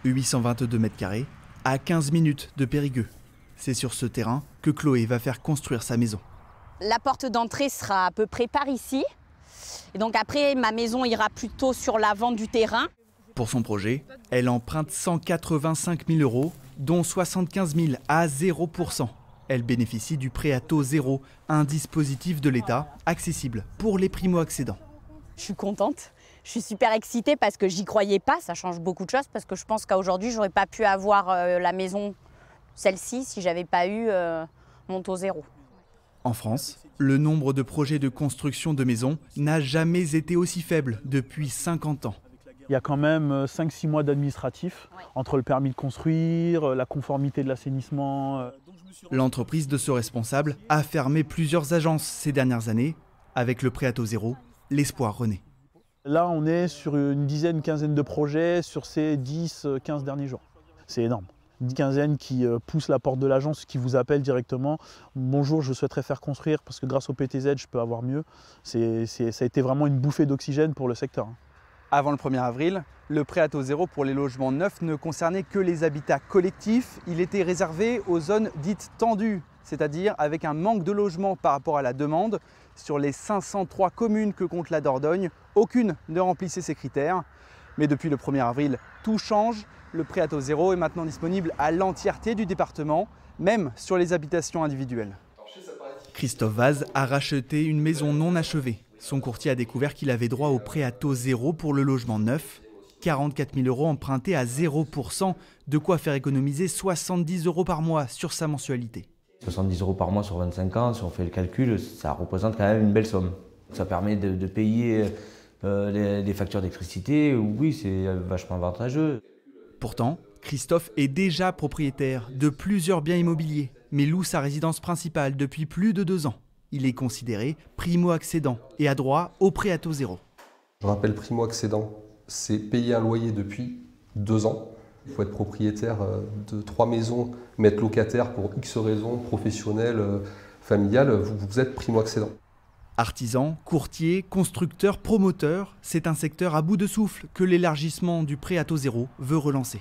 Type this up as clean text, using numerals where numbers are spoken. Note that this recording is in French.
822 mètres carrés, à 15 minutes de Périgueux. C'est sur ce terrain que Chloé va faire construire sa maison. La porte d'entrée sera à peu près par ici. Et donc après, ma maison ira plutôt sur l'avant du terrain. Pour son projet, elle emprunte 185 000 €, dont 75 000 à 0%. Elle bénéficie du prêt à taux zéro, un dispositif de l'État accessible pour les primo-accédants. Je suis contente, je suis super excitée parce que j'y croyais pas, ça change beaucoup de choses parce que je pense qu'aujourd'hui, j'aurais pas pu avoir la maison, celle-ci, si j'avais pas eu mon taux zéro. En France, le nombre de projets de construction de maisons n'a jamais été aussi faible depuis 50 ans. Il y a quand même 5-6 mois d'administratif entre le permis de construire, la conformité de l'assainissement. L'entreprise de ce responsable a fermé plusieurs agences ces dernières années. Avec le prêt à taux zéro, l'espoir renaît. Là, on est sur une dizaine, quinzaine de projets sur ces 10-15 derniers jours. C'est énorme. Une quinzaine qui pousse la porte de l'agence, qui vous appelle directement. Bonjour, je souhaiterais faire construire parce que grâce au PTZ, je peux avoir mieux. Ça a été vraiment une bouffée d'oxygène pour le secteur. Avant le 1er avril, le prêt à taux zéro pour les logements neufs ne concernait que les habitats collectifs. Il était réservé aux zones dites tendues, c'est-à-dire avec un manque de logements par rapport à la demande. Sur les 503 communes que compte la Dordogne, aucune ne remplissait ces critères. Mais depuis le 1er avril, tout change. Le prêt à taux zéro est maintenant disponible à l'entièreté du département, même sur les habitations individuelles. Christophe Vaz a racheté une maison non achevée. Son courtier a découvert qu'il avait droit au prêt à taux zéro pour le logement neuf. 44 000 € empruntés à 0%, de quoi faire économiser 70 € par mois sur sa mensualité. 70 € par mois sur 25 ans, si on fait le calcul, ça représente quand même une belle somme. Ça permet de payer les factures d'électricité, oui, c'est vachement avantageux. Pourtant, Christophe est déjà propriétaire de plusieurs biens immobiliers, mais loue sa résidence principale depuis plus de 2 ans. Il est considéré primo-accédant et a droit au prêt à taux zéro. Je rappelle, primo-accédant, c'est payer un loyer depuis 2 ans. Il faut être propriétaire de 3 maisons, mais être locataire pour X raisons, professionnelles, familiales, vous êtes primo-accédant. Artisans, courtiers, constructeurs, promoteurs, c'est un secteur à bout de souffle que l'élargissement du prêt à taux zéro veut relancer.